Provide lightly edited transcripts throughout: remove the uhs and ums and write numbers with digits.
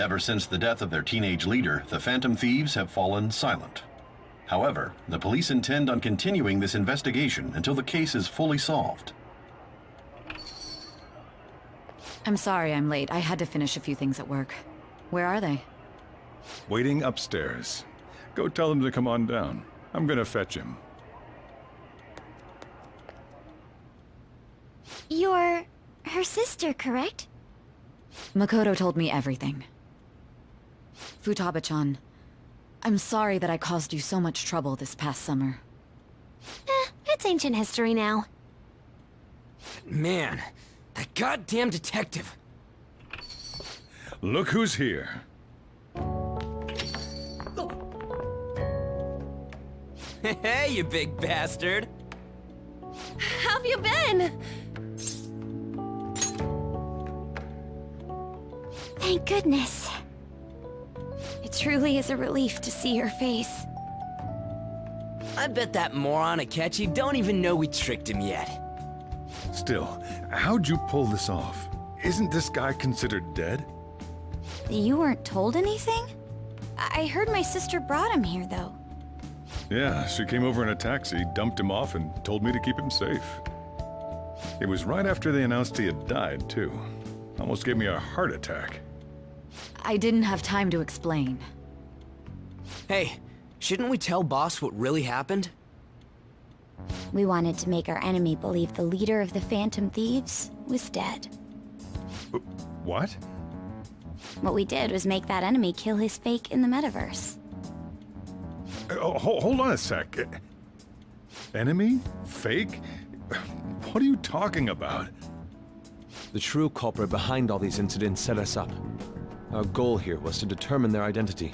Ever since the death of their teenage leader, the Phantom Thieves have fallen silent. However, the police intend on continuing this investigation until the case is fully solved. I'm sorry I'm late. I had to finish a few things at work. Where are they? Waiting upstairs. Go tell them to come on down. I'm gonna fetch him. You're her sister, correct? Makoto told me everything. Futaba-chan, I'm sorry that I caused you so much trouble this past summer. It's ancient history now. Man, that goddamn detective. Look who's here. Hey, you big bastard. How have you been? Thank goodness. It truly is a relief to see your face. I bet that moron Akechi don't even know we tricked him yet. Still, how'd you pull this off? Isn't this guy considered dead? You weren't told anything? I heard my sister brought him here, though. Yeah, she came over in a taxi, dumped him off, and told me to keep him safe. It was right after they announced he had died, too. Almost gave me a heart attack. I didn't have time to explain. Hey, shouldn't we tell boss what really happened? We wanted to make our enemy believe the leader of the Phantom Thieves was dead. What? What we did was make that enemy kill his fake in the metaverse. Hold on a sec. Enemy? Fake? What are you talking about? The true culprit behind all these incidents set us up. Our goal here was to determine their identity.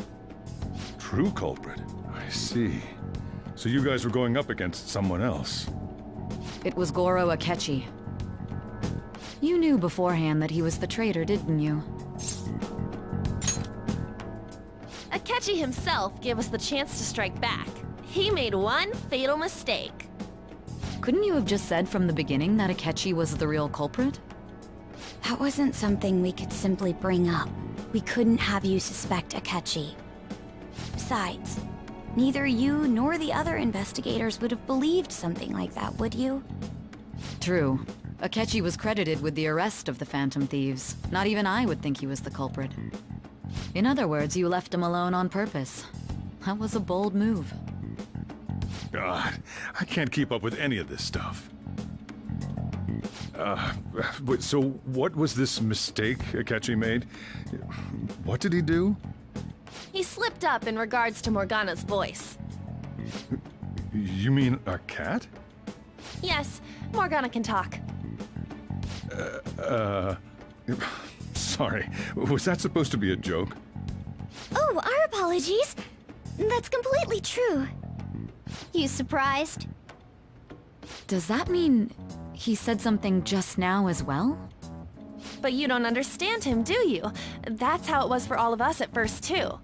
True culprit? I see. So you guys were going up against someone else. It was Goro Akechi. You knew beforehand that he was the traitor, didn't you? Akechi himself gave us the chance to strike back. He made one fatal mistake. Couldn't you have just said from the beginning that Akechi was the real culprit? That wasn't something we could simply bring up. We couldn't have you suspect Akechi. Besides, neither you nor the other investigators would have believed something like that, would you? True. Akechi was credited with the arrest of the Phantom Thieves. Not even I would think he was the culprit. In other words, you left him alone on purpose. That was a bold move. God, I can't keep up with any of this stuff. So what was this mistake Akechi made? What did he do? He slipped up in regards to Morgana's voice. You mean a cat? Yes, Morgana can talk. Sorry, was that supposed to be a joke? Oh, our apologies. That's completely true. You surprised? Does that mean he said something just now as well? But you don't understand him, do you? That's how it was for all of us at first, too.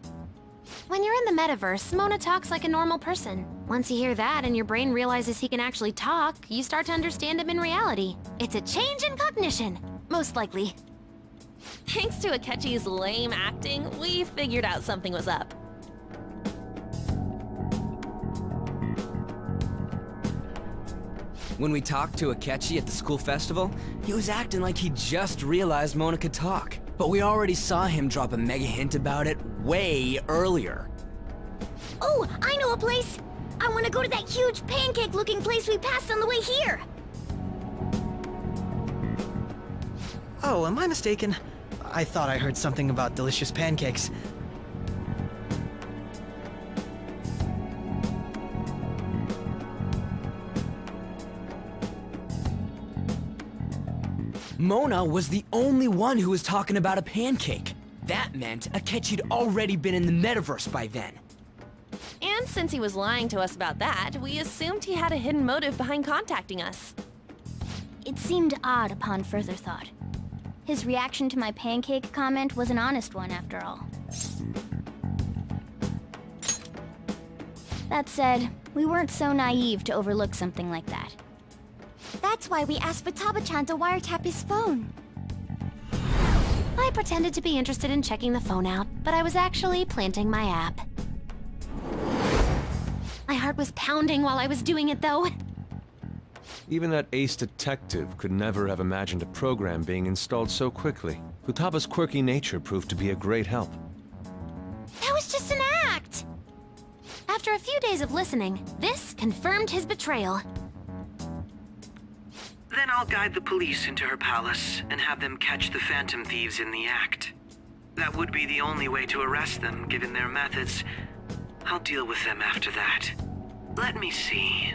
When you're in the metaverse, Mona talks like a normal person. Once you hear that and your brain realizes he can actually talk, you start to understand him in reality. It's a change in cognition, most likely. Thanks to Akechi's lame acting, we figured out something was up. When we talked to Akechi at the school festival, he was acting like he just realized Mona could talk. But we already saw him drop a mega hint about it way earlier. Oh, I know a place! I want to go to that huge pancake-looking place we passed on the way here! Oh, am I mistaken? I thought I heard something about delicious pancakes. Mona was the only one who was talking about a pancake. That meant Akechi'd already been in the metaverse by then. And since he was lying to us about that, we assumed he had a hidden motive behind contacting us. It seemed odd upon further thought. His reaction to my pancake comment was an honest one, after all. That said, we weren't so naive to overlook something like that. That's why we asked Futaba-chan to wiretap his phone. I pretended to be interested in checking the phone out, but I was actually planting my app. My heart was pounding while I was doing it, though. Even that ace detective could never have imagined a program being installed so quickly. Futaba's quirky nature proved to be a great help. That was just an act! After a few days of listening, this confirmed his betrayal. Then I'll guide the police into her palace and have them catch the Phantom Thieves in the act. That would be the only way to arrest them, given their methods. I'll deal with them after that. Let me see.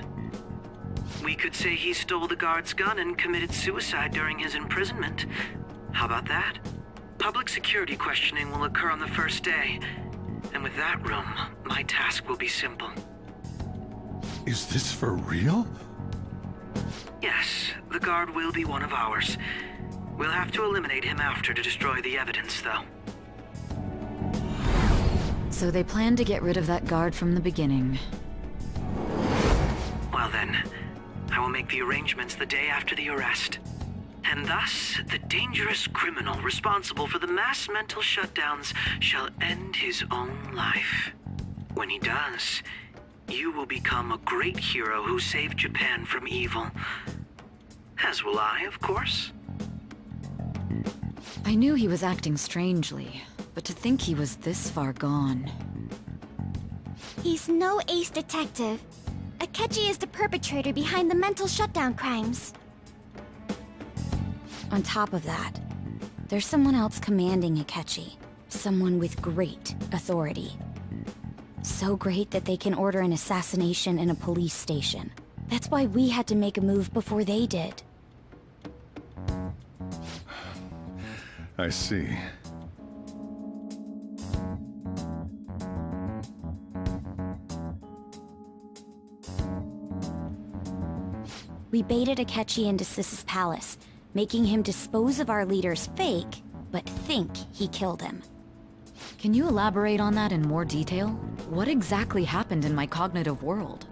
We could say he stole the guard's gun and committed suicide during his imprisonment. How about that? Public security questioning will occur on the first day. And with that room, my task will be simple. Is this for real? Yes, the guard will be one of ours. We'll have to eliminate him after to destroy the evidence, though. So they planned to get rid of that guard from the beginning. Well then, I will make the arrangements the day after the arrest. And thus, the dangerous criminal responsible for the mass mental shutdowns shall end his own life. When he does, you will become a great hero who saved Japan from evil. As will I, of course. I knew he was acting strangely, but to think he was this far gone. He's no ace detective. Akechi is the perpetrator behind the mental shutdown crimes. On top of that, there's someone else commanding Akechi. Someone with great authority. So great that they can order an assassination in a police station. That's why we had to make a move before they did. I see. We baited Akechi into Sis's palace, making him dispose of our leader's fake, but think he killed him. Can you elaborate on that in more detail? What exactly happened in my cognitive world?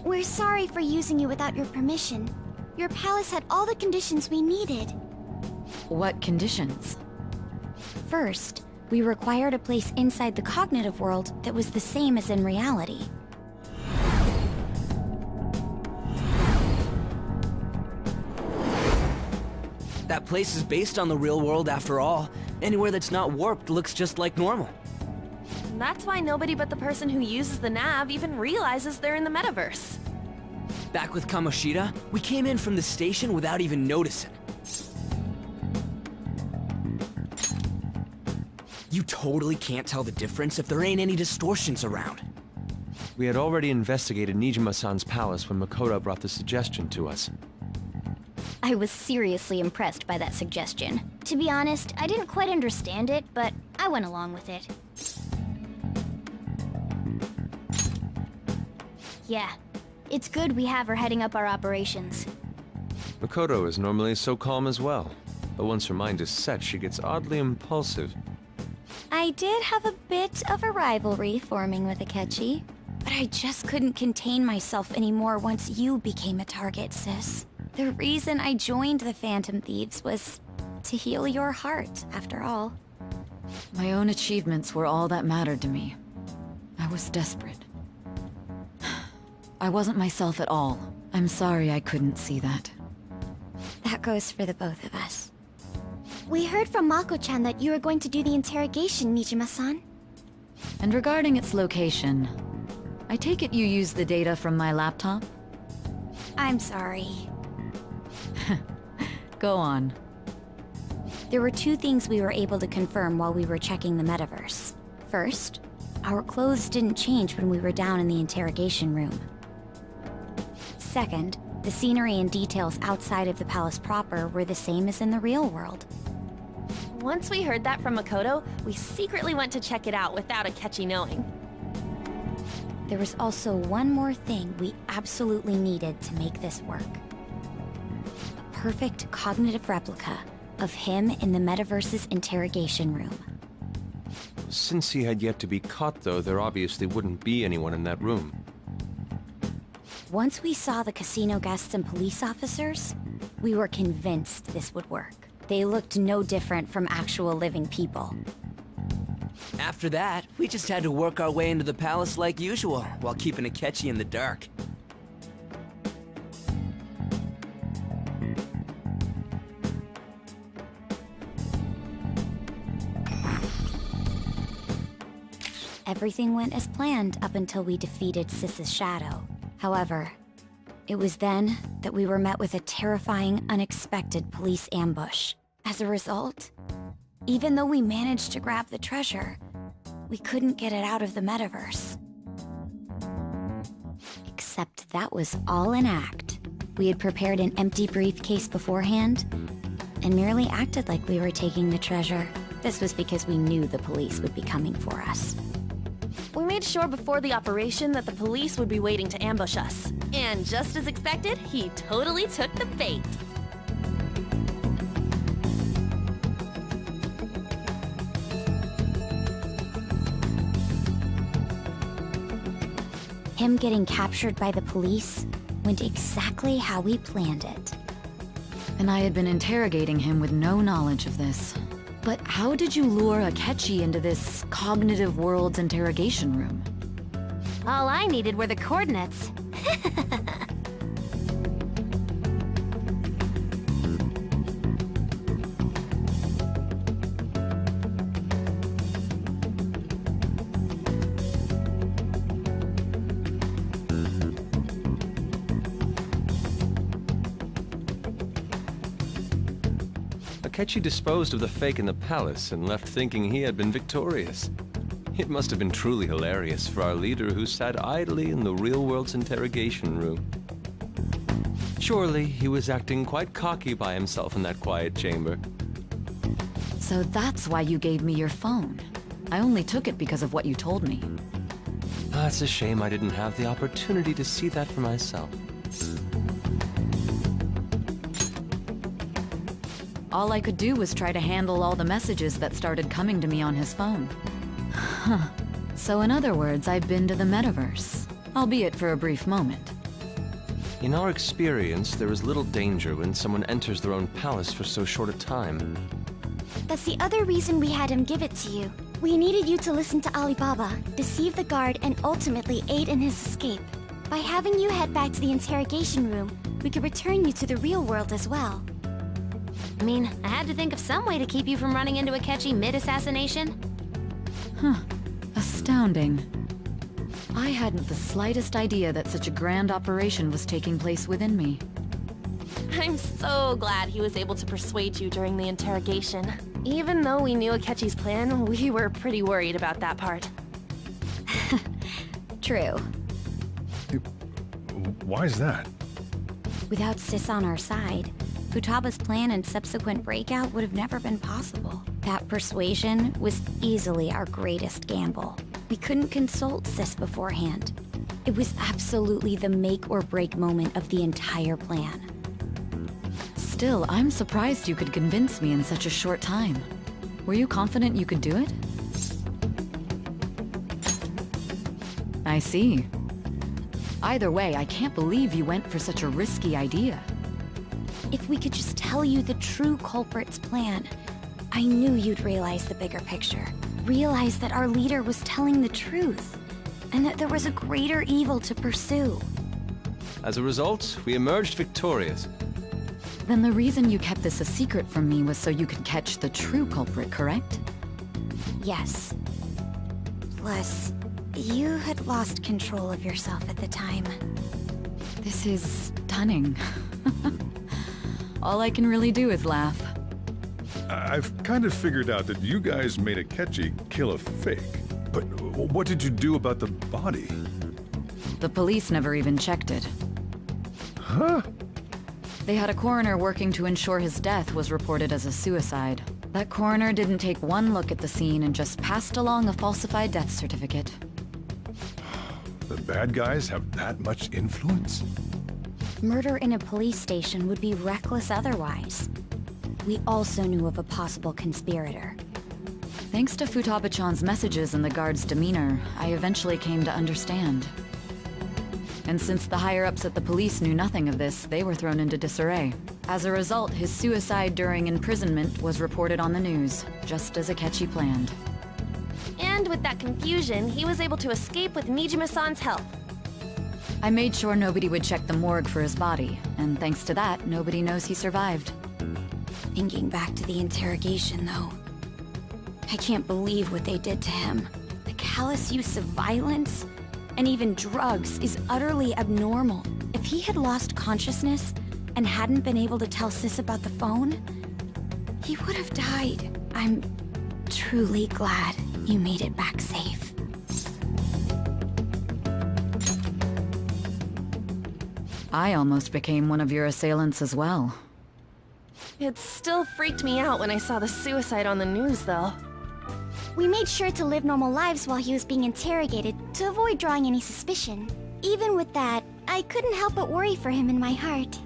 We're sorry for using you without your permission. Your palace had all the conditions we needed. What conditions? First, we required a place inside the cognitive world that was the same as in reality. That place is based on the real world after all. Anywhere that's not warped looks just like normal. That's why nobody but the person who uses the nav even realizes they're in the metaverse. Back with Kamoshida, we came in from the station without even noticing. You totally can't tell the difference if there ain't any distortions around. We had already investigated Nijima-san's palace when Makoto brought the suggestion to us. I was seriously impressed by that suggestion. To be honest, I didn't quite understand it, but I went along with it. Yeah, it's good we have her heading up our operations. Makoto is normally so calm as well, but once her mind is set, she gets oddly impulsive. I did have a bit of a rivalry forming with Akechi, but I just couldn't contain myself anymore once you became a target, sis. The reason I joined the Phantom Thieves was to heal your heart, after all. My own achievements were all that mattered to me. I was desperate. I wasn't myself at all. I'm sorry I couldn't see that. That goes for the both of us. We heard from Mako-chan that you were going to do the interrogation, Nijima-san. And regarding its location, I take it you used the data from my laptop? I'm sorry. Go on. There were two things we were able to confirm while we were checking the metaverse. First, our clothes didn't change when we were down in the interrogation room. Second, the scenery and details outside of the palace proper were the same as in the real world. Once we heard that from Makoto, we secretly went to check it out without Akechi knowing. There was also one more thing we absolutely needed to make this work. A perfect cognitive replica of him in the metaverse's interrogation room. Since he had yet to be caught, though, there obviously wouldn't be anyone in that room. Once we saw the casino guests and police officers, we were convinced this would work. They looked no different from actual living people. After that, we just had to work our way into the palace like usual, while keeping Akechi in the dark. Everything went as planned up until we defeated Sis's shadow. However, it was then that we were met with a terrifying, unexpected police ambush. As a result, even though we managed to grab the treasure, we couldn't get it out of the metaverse. Except that was all an act. We had prepared an empty briefcase beforehand, and merely acted like we were taking the treasure. This was because we knew the police would be coming for us. We made sure before the operation that the police would be waiting to ambush us. And just as expected, he totally took the bait. Him getting captured by the police went exactly how we planned it. And I had been interrogating him with no knowledge of this. But how did you lure Akechi into this cognitive world's interrogation room? All I needed were the coordinates. Akechi disposed of the fake in the palace and left thinking he had been victorious. It must have been truly hilarious for our leader who sat idly in the real world's interrogation room. Surely he was acting quite cocky by himself in that quiet chamber. So that's why you gave me your phone. I only took it because of what you told me. It's a shame I didn't have the opportunity to see that for myself. All I could do was try to handle all the messages that started coming to me on his phone. Huh. So in other words, I've been to the metaverse, albeit for a brief moment. In our experience, there is little danger when someone enters their own palace for so short a time. That's the other reason we had him give it to you. We needed you to listen to Alibaba, deceive the guard, and ultimately aid in his escape. By having you head back to the interrogation room, we could return you to the real world as well. I mean, I had to think of some way to keep you from running into Akechi mid-assassination. Huh. Astounding. I hadn't the slightest idea that such a grand operation was taking place within me. I'm so glad he was able to persuade you during the interrogation. Even though we knew Akechi's plan, we were pretty worried about that part. True. Why is that? Without Sis on our side, Futaba's plan and subsequent breakout would have never been possible. That persuasion was easily our greatest gamble. We couldn't consult Sis beforehand. It was absolutely the make or break moment of the entire plan. Still, I'm surprised you could convince me in such a short time. Were you confident you could do it? I see. Either way, I can't believe you went for such a risky idea. If we could just tell you the true culprit's plan, I knew you'd realize the bigger picture. Realize that our leader was telling the truth, and that there was a greater evil to pursue. As a result, we emerged victorious. Then the reason you kept this a secret from me was so you could catch the true culprit, correct? Yes. Plus, you had lost control of yourself at the time. This is stunning. All I can really do is laugh. I've kind of figured out that you guys made Akechi kill a fake. But what did you do about the body? The police never even checked it. Huh? They had a coroner working to ensure his death was reported as a suicide. That coroner didn't take one look at the scene and just passed along a falsified death certificate. The bad guys have that much influence? Murder in a police station would be reckless otherwise. We also knew of a possible conspirator. Thanks to Futaba-chan's messages and the guard's demeanor, I eventually came to understand. And since the higher-ups at the police knew nothing of this, they were thrown into disarray. As a result, his suicide during imprisonment was reported on the news, just as Akechi planned. And with that confusion, he was able to escape with Mijima-san's help. I made sure nobody would check the morgue for his body, and thanks to that, nobody knows he survived. Thinking back to the interrogation, though, I can't believe what they did to him. The callous use of violence and even drugs is utterly abnormal. If he had lost consciousness and hadn't been able to tell Sis about the phone, he would have died. I'm truly glad you made it back safe. I almost became one of your assailants as well. It still freaked me out when I saw the suicide on the news, though. We made sure to live normal lives while he was being interrogated to avoid drawing any suspicion. Even with that, I couldn't help but worry for him in my heart.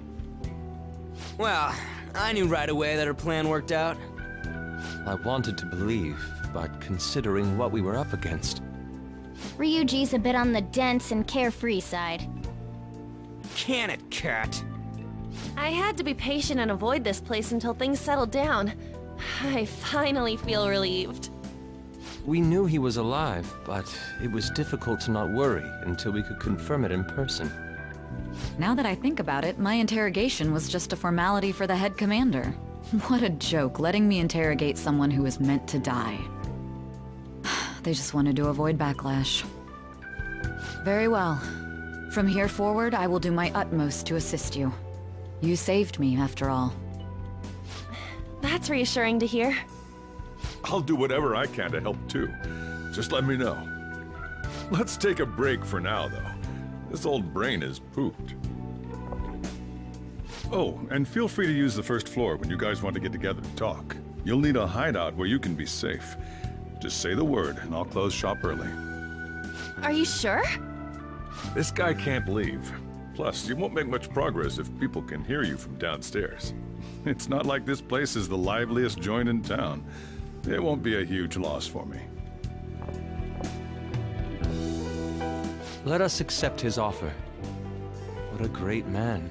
Well, I knew right away that her plan worked out. I wanted to believe, but considering what we were up against... Ryuji's a bit on the dense and carefree side. Can it, cat? I had to be patient and avoid this place until things settled down. I finally feel relieved. We knew he was alive, but it was difficult to not worry until we could confirm it in person. Now that I think about it, my interrogation was just a formality for the head commander. What a joke, letting me interrogate someone who was meant to die. They just wanted to avoid backlash. Very well. From here forward, I will do my utmost to assist you. You saved me, after all. That's reassuring to hear. I'll do whatever I can to help too. Just let me know. Let's take a break for now, though. This old brain is pooped. Oh, and feel free to use the first floor when you guys want to get together to talk. You'll need a hideout where you can be safe. Just say the word, and I'll close shop early. Are you sure? This guy can't leave. Plus, you won't make much progress if people can hear you from downstairs. It's not like this place is the liveliest joint in town. It won't be a huge loss for me. Let us accept his offer. What a great man.